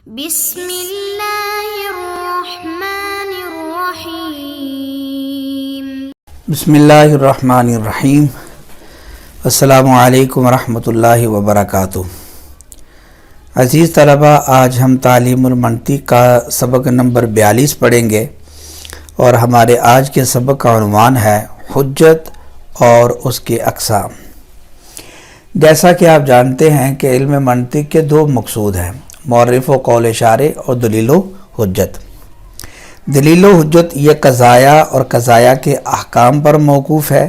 بسم اللہ الرحمن الرحیم۔ بسم اللہ الرحمن الرحیم۔ السلام علیکم ورحمۃ اللہ وبرکاتہ۔ عزیز طلبہ، آج ہم تعلیم المنطق کا سبق نمبر 42 پڑھیں گے، اور ہمارے آج کے سبق کا عنوان ہے حجت اور اس کے اقسام۔ جیسا کہ آپ جانتے ہیں کہ علم منطق کے دو مقصود ہیں، معرف و قول اشارے اور دلیل و حجت۔ دلیل و حجت یہ قضایا اور قضایا کے احکام پر موقوف ہے،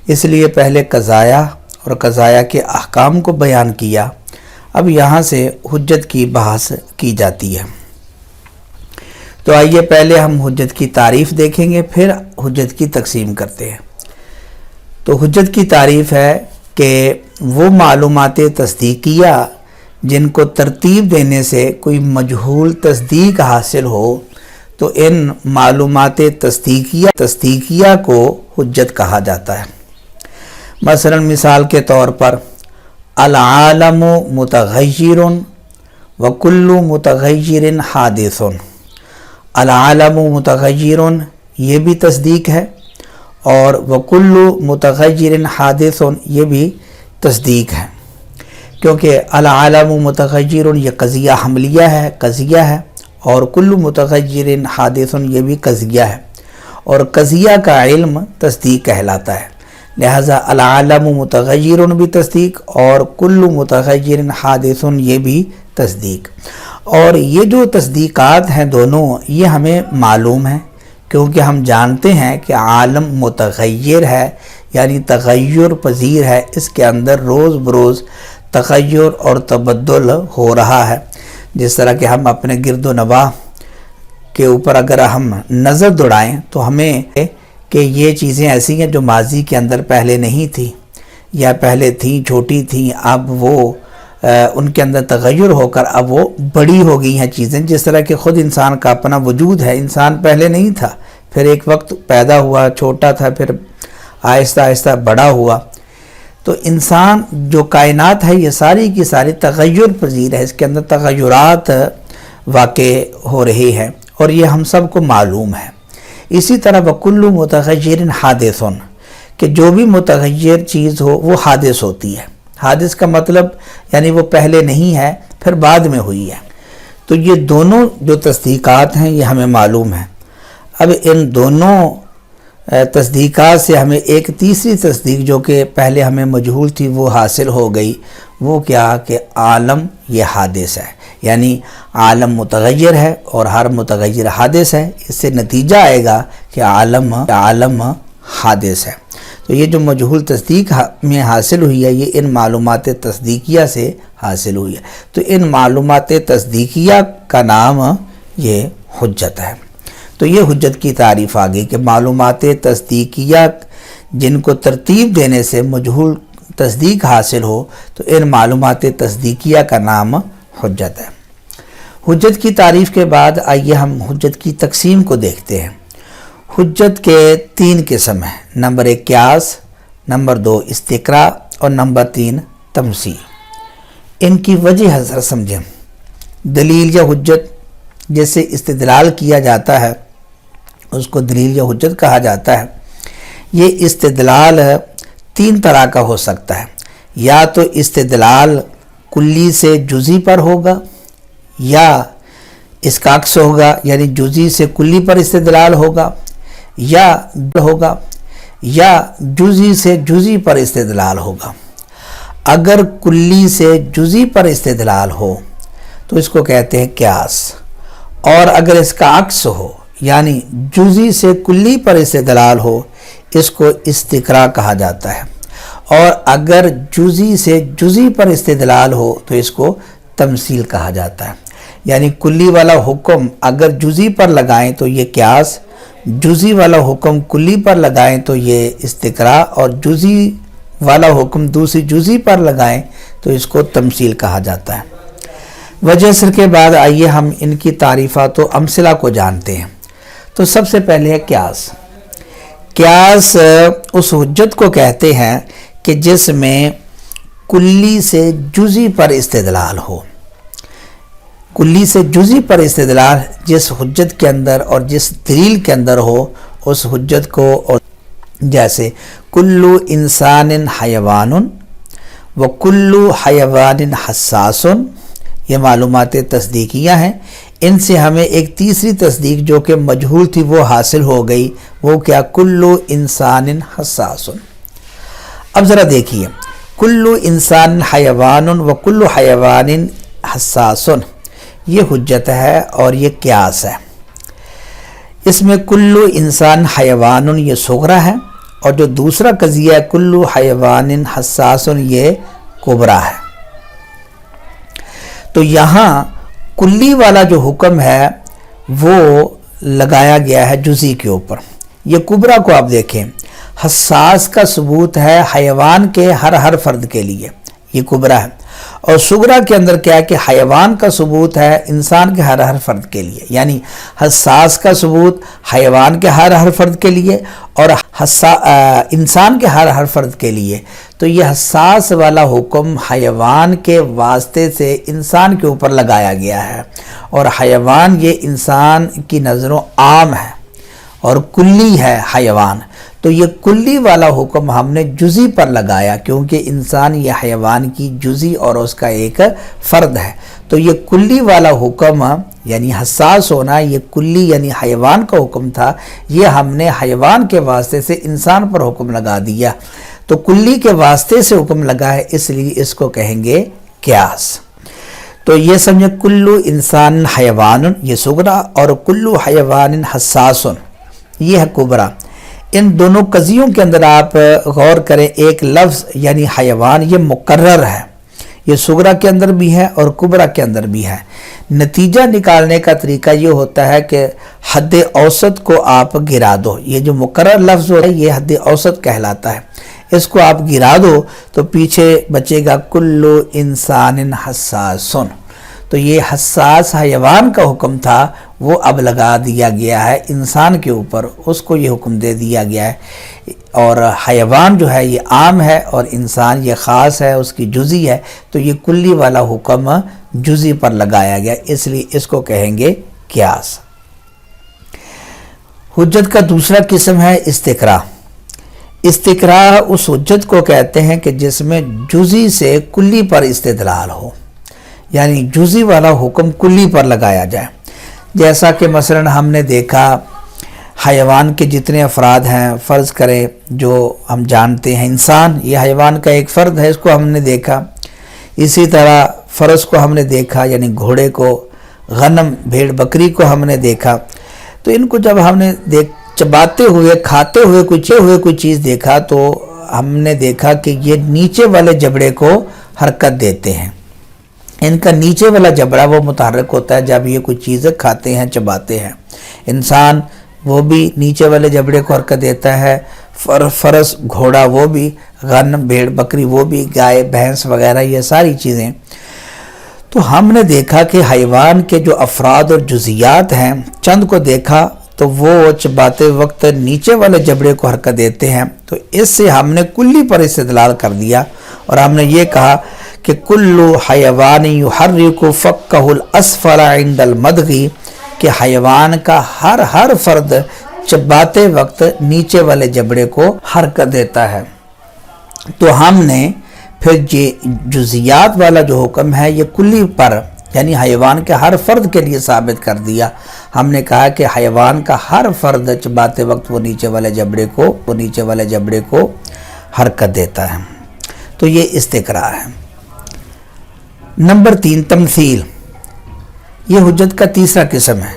اس لیے پہلے قضایا اور قضایا کے احکام کو بیان کیا، اب یہاں سے حجت کی بحث کی جاتی ہے۔ تو آئیے پہلے ہم حجت کی تعریف دیکھیں گے، پھر حجت کی تقسیم کرتے ہیں۔ تو حجت کی تعریف ہے کہ وہ معلومات تصدیقیہ جن کو ترتیب دینے سے کوئی مجہول تصدیق حاصل ہو، تو ان معلومات تصدیقیہ کو حجت کہا جاتا ہے۔ مثلا مثال کے طور پر العالم متغیر وکل متغیر حادث۔ العالم متغیر یہ بھی تصدیق ہے، اور وکل متغیر حادث یہ بھی تصدیق ہے، کیونکہ العالم متغیر یہ قضیہ حملیہ ہے، اور کل متغیر حادث یہ بھی قضیہ ہے، اور قضیہ کا علم تصدیق کہلاتا ہے۔ لہذا العالم متغیر بھی تصدیق اور کل متغیر حادث یہ بھی تصدیق۔ اور یہ جو تصدیقات ہیں دونوں، یہ ہمیں معلوم ہیں، کیونکہ ہم جانتے ہیں کہ عالم متغیر ہے، یعنی تغیر پذیر ہے، اس کے اندر روز بروز تغیر اور تبدل ہو رہا ہے۔ جس طرح کہ ہم اپنے گرد و نواح کے اوپر اگر ہم نظر دوڑائیں تو ہمیں کہ یہ چیزیں ایسی ہیں جو ماضی کے اندر پہلے نہیں تھیں، یا پہلے تھیں چھوٹی تھیں، اب وہ ان کے اندر تغیر ہو کر اب وہ بڑی ہو گئی ہیں چیزیں۔ جس طرح کہ خود انسان کا اپنا وجود ہے، انسان پہلے نہیں تھا، پھر ایک وقت پیدا ہوا، چھوٹا تھا، پھر آہستہ آہستہ بڑا ہوا۔ تو انسان جو کائنات ہے یہ ساری کی ساری تغیر پذیر ہے، اس کے اندر تغیرات واقع ہو رہے ہیں، اور یہ ہم سب کو معلوم ہے۔ اسی طرح وکل متغیر حادث، کہ جو بھی متغیر چیز ہو وہ حادث ہوتی ہے۔ حادث کا مطلب یعنی وہ پہلے نہیں ہے، پھر بعد میں ہوئی ہے۔ تو یہ دونوں جو تصدیقات ہیں یہ ہمیں معلوم ہیں۔ اب ان دونوں تصدیقات سے ہمیں ایک تیسری تصدیق جو کہ پہلے ہمیں مجہول تھی وہ حاصل ہو گئی، وہ کیا کہ عالم یہ حادث ہے، یعنی عالم متغیر ہے اور ہر متغیر حادث ہے۔ اس سے نتیجہ آئے گا کہ عالم حادث ہے۔ تو یہ جو مجہول تصدیق میں حاصل ہوئی ہے یہ ان معلومات تصدیقیہ سے حاصل ہوئی ہے۔ تو ان معلومات تصدیقیہ کا نام یہ حجت ہے۔ تو یہ حجت کی تعریف آ گئی کہ معلومات تصدیقیہ جن کو ترتیب دینے سے مجہول تصدیق حاصل ہو، تو ان معلومات تصدیقیہ کا نام حجت ہے۔ حجت کی تعریف کے بعد آئیے ہم حجت کی تقسیم کو دیکھتے ہیں۔ حجت کے 3 قسم ہیں، نمبر 1 قیاس، نمبر 2 استقراء، اور نمبر 3 تمثیل۔ ان کی وجہ ذرا سمجھیں۔ دلیل یا حجت جس سے استدلال کیا جاتا ہے اس کو دلیل یا حجت کہا جاتا ہے۔ یہ استدلال 3 طرح کا ہو سکتا ہے، یا تو استدلال کلی سے جزئی پر ہوگا، یا اس کا عکس ہوگا، یعنی جزئی سے کلی پر استدلال ہوگا، یا جزئی سے جزئی پر استدلال ہوگا۔ اگر کلی سے جزئی پر استدلال ہو تو اس کو کہتے ہیں قیاس، اور اگر اس کا عکس ہو یعنی جزئی سے کلی پر استدلال ہو اس کو استقراء کہا جاتا ہے، اور اگر جزئی سے جزئی پر استدلال ہو تو اس کو تمثیل کہا جاتا ہے۔ یعنی کلی والا حکم اگر جزئی پر لگائیں تو یہ قیاس، جزئی والا حکم کلی پر لگائیں تو یہ استقراء، اور جزئی والا حکم دوسری جزئی پر لگائیں تو اس کو تمثیل کہا جاتا ہے۔ وجہ اثر کے بعد آئیے ہم ان کی تعریفات و امثلہ کو جانتے ہیں۔ تو سب سے پہلے ہے قیاس۔ قیاس اس حجت کو کہتے ہیں کہ جس میں کلی سے جزئی پر استدلال ہو۔ کلی سے جزی پر استدلال جس حجت کے اندر اور جس دلیل کے اندر ہو اس حجت کو، اور جیسے کلو انسان حیوان و کلو حیوان حساس، یہ معلومات تصدیقیہ ہیں، ان سے ہمیں ایک تیسری تصدیق جو کہ مجہول تھی وہ حاصل ہو گئی، وہ کیا؟ کلو انسان حساس۔ اب ذرا دیکھیے، کلو انسان حیوان و کلو حیوان حساس، یہ حجت ہے اور یہ قیاس ہے۔ اس میں کلو انسان حیوان یہ صغرا ہے، اور جو دوسرا قضیہ ہے کلو حیوان حساس یہ کبرا ہے۔ تو یہاں کلی والا جو حکم ہے وہ لگایا گیا ہے جزی کے اوپر۔ یہ کبرا کو آپ دیکھیں، حساس کا ثبوت ہے حیوان کے ہر فرد کے لیے، یہ کبرا ہے، اور صغرا کے اندر کیا ہے کہ حیوان کا ثبوت ہے انسان کے ہر فرد کے لیے، یعنی حساس کا ثبوت حیوان کے ہر فرد کے لیے اور انسان کے ہر فرد کے لیے۔ تو یہ حساس والا حکم حیوان کے واسطے سے انسان کے اوپر لگایا گیا ہے، اور حیوان یہ انسان کی نظروں عام ہے اور کلی ہے حیوان، تو یہ کلی والا حکم ہم نے جزی پر لگایا کیونکہ انسان یہ حیوان کی جزی اور اس کا ایک فرد ہے۔ تو یہ کلی والا حکم یعنی حساس ہونا، یہ کلی یعنی حیوان کا حکم تھا، یہ ہم نے حیوان کے واسطے سے انسان پر حکم لگا دیا۔ تو کلی کے واسطے سے حکم لگا ہے، اس لیے اس کو کہیں گے قیاس۔ تو یہ سمجھے کلو انسان حیوان یہ صغرا اور کلو حیوان حساس یہ ہے کبرا۔ ان دونوں قضیوں کے اندر آپ غور کریں، ایک لفظ یعنی حیوان یہ مقرر ہے، یہ صغرا کے اندر بھی ہے اور کبرا کے اندر بھی ہے۔ نتیجہ نکالنے کا طریقہ یہ ہوتا ہے کہ حد اوسط کو آپ گرا دو، یہ جو مقرر لفظ ہے یہ حد اوسط کہلاتا ہے، اس کو آپ گرا دو تو پیچھے بچے گا کلو انسان حساس۔ تو یہ حساس حیوان کا حکم تھا وہ اب لگا دیا گیا ہے انسان کے اوپر، اس کو یہ حکم دے دیا گیا ہے، اور حیوان جو ہے یہ عام ہے اور انسان یہ خاص ہے، اس کی جزی ہے، تو یہ کلی والا حکم جزی پر لگایا گیا، اس لیے اس کو کہیں گے قیاس۔ حجت کا دوسرا قسم ہے استقراء۔ استقراء اس حجت کو کہتے ہیں کہ جس میں جزی سے کلی پر استدلال ہو، یعنی جزی والا حکم کلی پر لگایا جائے۔ جیسا کہ مثلا ہم نے دیکھا حیوان کے جتنے افراد ہیں، فرض کریں جو ہم جانتے ہیں انسان یہ حیوان کا ایک فرد ہے، اس کو ہم نے دیکھا، اسی طرح فرس کو ہم نے دیکھا یعنی گھوڑے کو، غنم بھیڑ بکری کو ہم نے دیکھا۔ تو ان کو جب ہم نے چباتے ہوئے کھاتے ہوئے کوئی چیز دیکھا تو ہم نے دیکھا کہ یہ نیچے والے جبڑے کو حرکت دیتے ہیں، ان کا نیچے والا جبڑا وہ متحرک ہوتا ہے جب یہ کوئی چیزیں کھاتے ہیں چباتے ہیں۔ انسان وہ بھی نیچے والے جبڑے کو حرکت دیتا ہے، فرس گھوڑا وہ بھی، غنم بھیڑ بکری وہ بھی، گائے بھینس وغیرہ یہ ساری چیزیں۔ تو ہم نے دیکھا کہ حیوان کے جو افراد اور جزیات ہیں چند کو دیکھا تو وہ چباتے وقت نیچے والے جبڑے کو حرکت دیتے ہیں، تو اس سے ہم نے کلی پر استدلال کر دیا اور ہم نے یہ کہا کہ کلو حیوان یحرک فکہ الاسفل عند المدغی، کہ حیوان کا ہر فرد چباتے وقت نیچے والے جبڑے کو حرکت دیتا ہے۔ تو ہم نے پھر یہ جزیات والا جو حکم ہے یہ کلی پر یعنی حیوان کے ہر فرد کے لیے ثابت کر دیا۔ ہم نے کہا کہ حیوان کا ہر فرد چباتے وقت وہ نیچے والے جبڑے کو حرکت دیتا ہے، تو یہ استقراء ہے۔ نمبر 3 تمثیل، یہ حجت کا تیسرا قسم ہے۔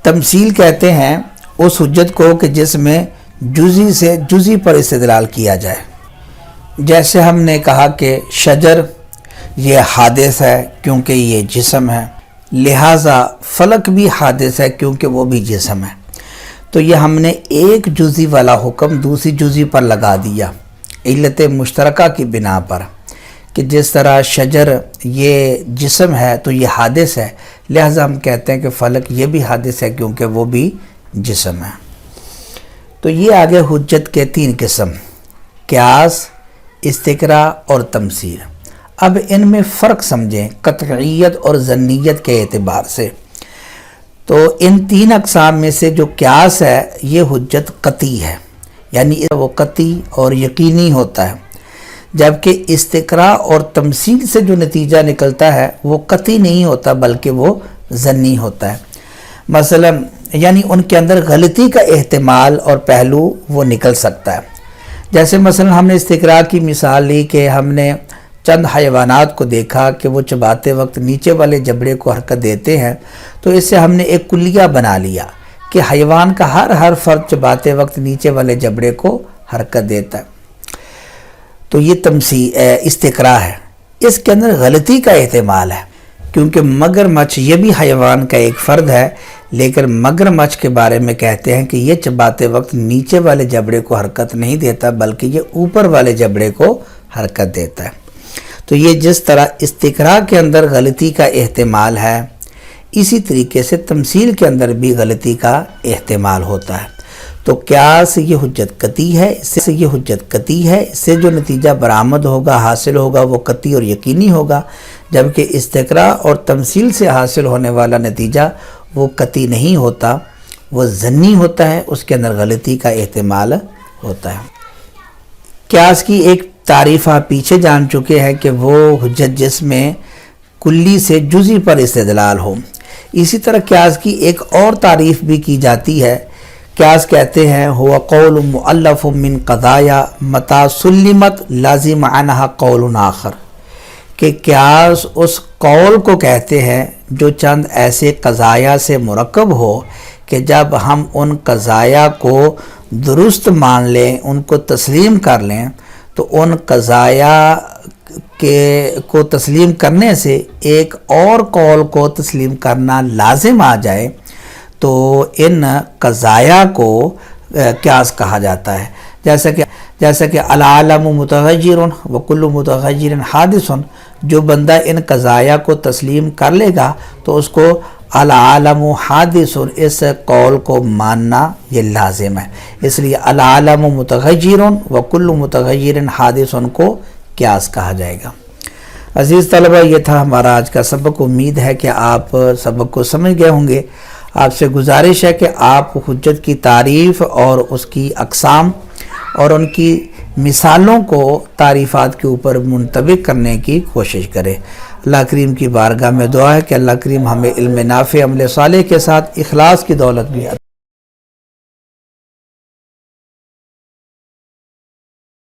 تمثیل کہتے ہیں اس حجت کو کہ جس میں جزی سے جزی پر استدلال کیا جائے۔ جیسے ہم نے کہا کہ شجر یہ حادث ہے کیونکہ یہ جسم ہے، لہٰذا فلک بھی حادث ہے کیونکہ وہ بھی جسم ہے۔ تو یہ ہم نے ایک جزی والا حکم دوسری جزی پر لگا دیا علت مشترکہ کی بنا پر، کہ جس طرح شجر یہ جسم ہے تو یہ حادث ہے، لہٰذا ہم کہتے ہیں کہ فلک یہ بھی حادث ہے کیونکہ وہ بھی جسم ہے۔ تو یہ آگے حجت کے 3 قسم، قیاس، استقراء اور تمثیل۔ اب ان میں فرق سمجھیں قطعیت اور ظنیت کے اعتبار سے۔ تو ان تین اقسام میں سے جو قیاس ہے یہ حجت قطعی ہے، یعنی وہ قطعی اور یقینی ہوتا ہے، جبکہ استقراء اور تمثیل سے جو نتیجہ نکلتا ہے وہ قطعی نہیں ہوتا بلکہ وہ ظنی ہوتا ہے۔ مثلا یعنی ان کے اندر غلطی کا احتمال اور پہلو وہ نکل سکتا ہے۔ جیسے مثلا ہم نے استقراء کی مثال لی کہ ہم نے چند حیوانات کو دیکھا کہ وہ چباتے وقت نیچے والے جبڑے کو حرکت دیتے ہیں، تو اس سے ہم نے ایک کلیہ بنا لیا کہ حیوان کا ہر فرد چباتے وقت نیچے والے جبڑے کو حرکت دیتا ہے۔ تو یہ استقراء ہے، اس کے اندر غلطی کا احتمال ہے، کیونکہ مگرمچھ یہ بھی حیوان کا ایک فرد ہے، لیکن مگرمچھ کے بارے میں کہتے ہیں کہ یہ چباتے وقت نیچے والے جبڑے کو حرکت نہیں دیتا بلکہ یہ اوپر والے جبڑے کو حرکت دیتا ہے۔ تو یہ جس طرح استقراء کے اندر غلطی کا احتمال ہے، اسی طریقے سے تمثیل کے اندر بھی غلطی کا احتمال ہوتا ہے۔ تو قیاس یہ حجت قطعی ہے، اس سے جو نتیجہ برآمد ہوگا، حاصل ہوگا، وہ قطعی اور یقینی ہوگا، جبکہ استقراء اور تمثیل سے حاصل ہونے والا نتیجہ وہ قطعی نہیں ہوتا، وہ ظنی ہوتا ہے، اس کے اندر غلطی کا احتمال ہوتا ہے۔ قیاس کی ایک تعریف آپ پیچھے جان چکے ہیں کہ وہ حجت جس میں کلی سے جزئی پر استدلال ہو۔ اسی طرح قیاس کی ایک اور تعریف بھی کی جاتی ہے۔ قیاس کہتے ہیں ہوا قول مؤلف من قضایا متا سلمت لازم عنہا قول آخر، کہ قیاس اس قول کو کہتے ہیں جو چند ایسے قضایا سے مرکب ہو کہ جب ہم ان قضایا کو درست مان لیں، ان کو تسلیم کر لیں، تو ان قضایا کو تسلیم کرنے سے ایک اور قول کو تسلیم کرنا لازم آ جائے، تو ان قضایا کو قیاس کہا جاتا ہے۔ جیسا کہ العالم متغیر وکل متغیر حادث، جو بندہ ان قضایا کو تسلیم کر لے گا تو اس کو العالم حادث اس قول کو ماننا یہ لازم ہے، اس لیے العالم متغیر وکل متغیر حادث کو قیاس کہا جائے گا۔ عزیز طلبہ، یہ تھا ہمارا آج کا سبق۔ امید ہے کہ آپ سبق کو سمجھ گئے ہوں گے۔ آپ سے گزارش ہے کہ آپ حجت کی تعریف اور اس کی اقسام اور ان کی مثالوں کو تعریفات کے اوپر منطبق کرنے کی کوشش کریں۔ اللہ کریم کی بارگاہ میں دعا ہے کہ اللہ کریم ہمیں علم نافع، عمل صالح کے ساتھ اخلاص کی دولت بھی